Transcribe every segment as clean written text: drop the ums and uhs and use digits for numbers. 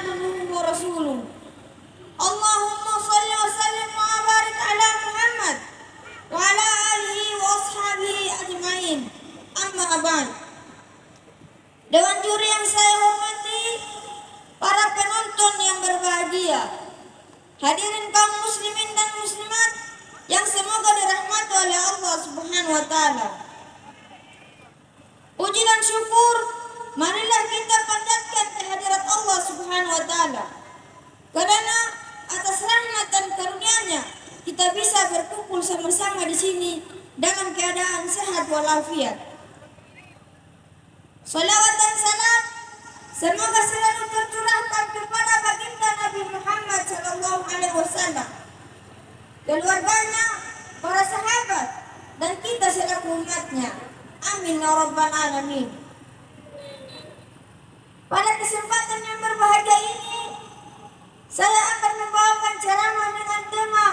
abduhu wa rasuluh. Allahumma salli wa sallim wa barik ala Muhammad wa ala alihi wa ashabihi ajma'in. Amma ba'd. Dewan juri yang saya hormati, para penonton yang berbahagia, hadirin kaum muslimin dan muslimat yang semoga dirahmati oleh Allah Subhanahu wa taala. Puji dan syukur marilah kita panjatkan kehadirat Allah Subhanahu wa taala. Karena atas rahmat dan karunia-Nya kita bisa berkumpul sama-sama di sini dalam keadaan sehat walafiat. Salawat dan salam semoga selalu tercurahkan kepada baginda Nabi Muhammad sallallahu alaihi wasallam, keluarganya, para sahabat, dan kita selaku umatnya. Amin ya rabbal alamin. Pada kesempatan yang berbahagia ini, saya akan membawakan ceramah dengan tema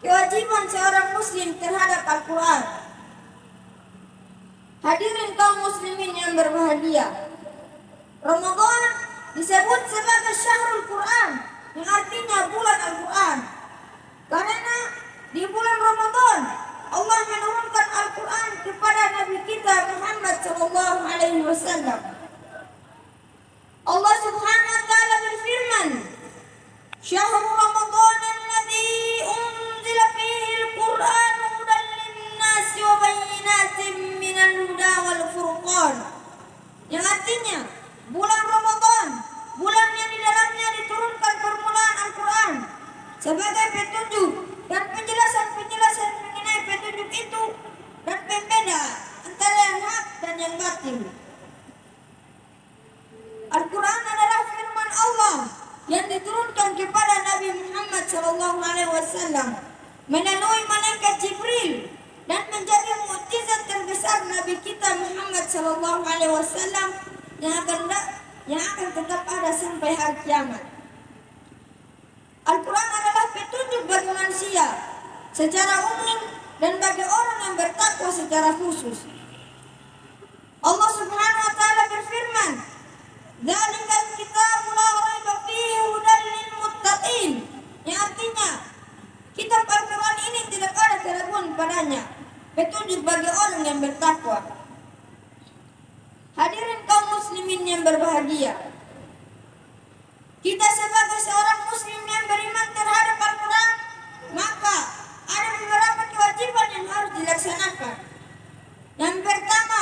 kewajiban seorang muslim terhadap Al-Quran. Hadirin kaum muslimin yang berbahagia, Ramadan disebut sebagai Syahrul Quran, yang artinya bulan Al-Quran. Karena di bulan Ramadan Allah menurunkan Al-Quran kepada Nabi kita Muhammad sallallahu alaihi wasallam. Allah Subhanahu wa taala berfirman, "Syahrul Ramadan alladzi unzila fihi al-Qur'an hudan lin-nasi wa bayyinatin minal huda wal furqan." Yang artinya, bulan Ramadan, bulan yang di dalamnya diturunkan permulaan Al-Quran sebagai petunjuk dan penjelasan-penjelasan mengenai petunjuk itu dan pembeda antara yang hak dan yang batil. Al-Quran adalah firman Allah yang diturunkan kepada Nabi Muhammad SAW melalui malaikat Jibril dan menjadi mukjizat terbesar Nabi kita Muhammad SAW yang akan tetap ada sampai hari kiamat. Al-Quran adalah petunjuk bagi manusia secara umum dan bagi orang yang bertakwa secara khusus. Allah Subhanahu wa taala berfirman, "Dzalikal kitabu la raiba fihi hudan lil muttaqin." Yang artinya, kitab Al-Quran ini tidak ada keraguan padanya, petunjuk bagi orang yang bertakwa. Hadirin kaum muslimin yang berbahagia, kita sebagai seorang muslim yang beriman terhadap Al-Quran, maka ada beberapa kewajiban yang harus dilaksanakan. Yang pertama,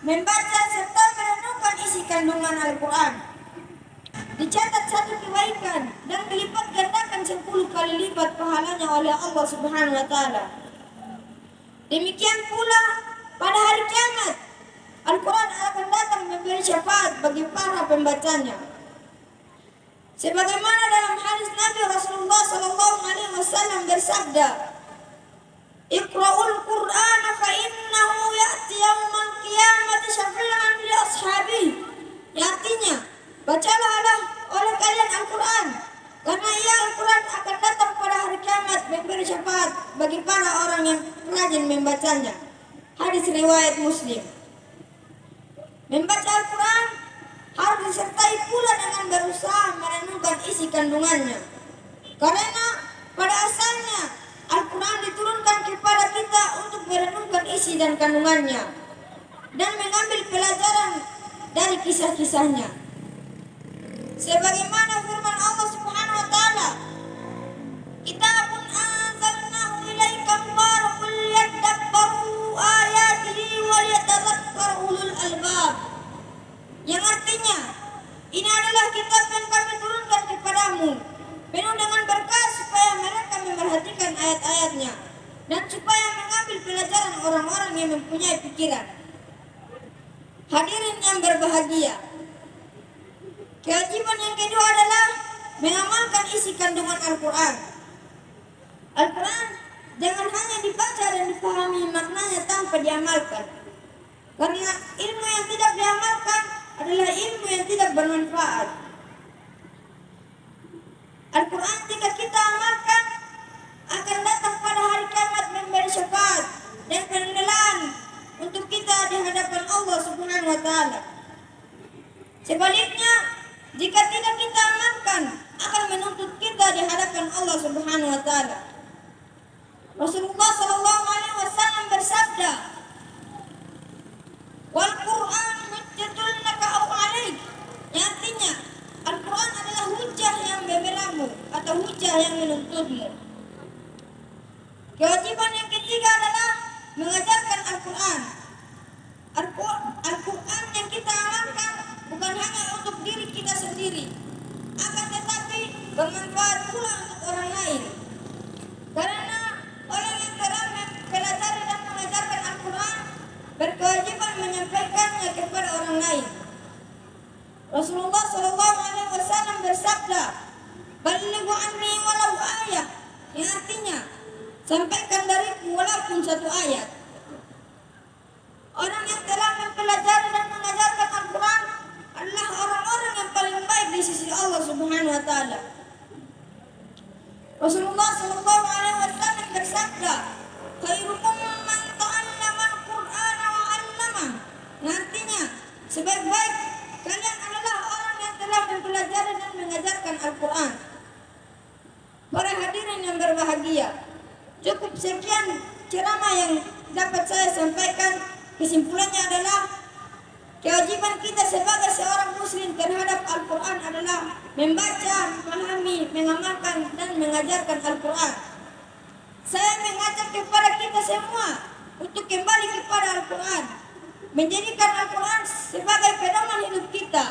membaca serta merenungkan isi kandungan Al-Quran. Dicatat satu kebaikan dan dilipat gandakan 10 kali lipat pahalanya oleh Allah Subhanahu wa taala. Demikian pula pada hari kiamat, Al-Quran akan datang memberi syafaat bagi para pembacanya. Sebagaimana dalam hadis Nabi Rasulullah sallallahu alaihi wasallam bersabda, "Iqra'ul Qur'ana fa innahu ya'ti yaumal qiyamati syafi'an li ashabihi." Artinya, bacalah oleh kalian Al-Quran, karena ia Al-Quran akan datang pada hari kiamat memberi syafaat bagi para orang yang rajin membacanya. Hadis riwayat Muslim. Membaca Al-Quran harus disertai pula dengan berusaha merenungkan isi kandungannya. Karena pada asalnya Al-Quran diturunkan kepada kita untuk merenungkan isi dan kandungannya dan mengambil pelajaran dari kisah-kisahnya. Sebagaimana firman Allah Subhanahu wa taala, "Kitabun anzalnahu ilaika mubarakun liyadabbaru ayatihi wa liyatadhakkara ulul albab." Yang artinya, ini adalah kitab yang kami turunkan kepadamu, penuh dengan berkah supaya mereka memperhatikan ayat-ayatnya dan supaya mengambil pelajaran orang-orang yang mempunyai pikiran. Hadirin yang berbahagia, kewajiban yang kedua adalah mengamalkan isi kandungan Al-Quran. Al-Quran jangan hanya dibaca dan dipahami maknanya tanpa diamalkan. Karena ilmu yang tidak diamalkan adalah ilmu yang tidak bermanfaat. Al-Quran jika kita amalkan akan datang pada hari kiamat memberi syafaat dan pembelaan untuk kita di hadapan Allah Subhanahu wa taala. Sebaliknya, jika tidak kita amalkan akan menuntut kita di hadapan Allah Subhanahu wa taala. Rasulullah sallallahu alaihi wasallam bersabda, "Wal Qur'an hujjatun laka aw 'alaik." Yang artinya, Al-Qur'an adalah hujah yang membelamu atau hujah yang menuntutmu. Kewajiban yang ketiga adalah mengajarkan Al-Quran. Al-Quran yang kita amalkan bukan hanya untuk diri kita sendiri, akan tetapi bermanfaat pula untuk orang lain. Karena orang yang telah mempelajari dan mengajarkan Al-Quran berkewajiban menyampaikannya kepada orang lain. Rasulullah SAW bersabda, "Balighu anni walau ayah." Yang artinya, sampaikan dariku walaupun satu ayat. Orang yang telah mempelajari dan mengajarkan Al-Quran adalah orang-orang yang paling baik di sisi Allah Subhanahu wa taala. Rasulullah SAW bersabda, "Khairukum man ta'allama al-Qur'ana wa 'allamah." Artinya, sebaik-baik kalian adalah orang yang telah mempelajari dan mengajarkan Al-Quran. Para hadirin yang berbahagia, cukup sekian ceramah yang dapat saya sampaikan. Kesimpulannya adalah kewajiban kita sebagai seorang muslim terhadap Al-Quran adalah membaca, memahami, mengamalkan, dan mengajarkan Al-Quran. Saya mengajak kepada kita semua untuk kembali kepada Al-Quran, menjadikan Al-Quran sebagai pedoman hidup kita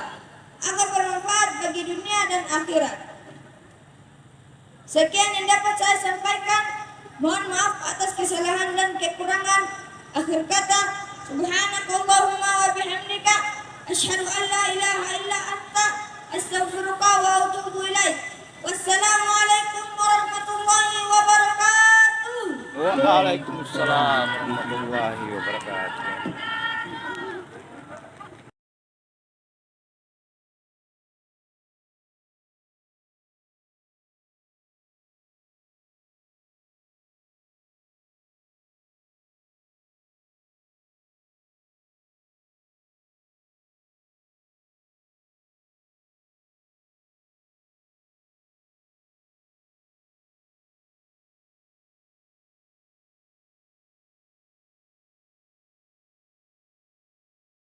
agar bermanfaat bagi dunia dan akhirat. Sekian yang dapat saya sampaikan. Mohon maaf atas kesalahan dan kekurangan. Akhir kata, subhanakallahumma wa bihamdika asyhadu an la ilaha illa anta astaghfiruka wa atubu ilaik. Wassalamualaikum warahmatullahi wabarakatuh. Waalaikumsalam warahmatullahi wabarakatuh.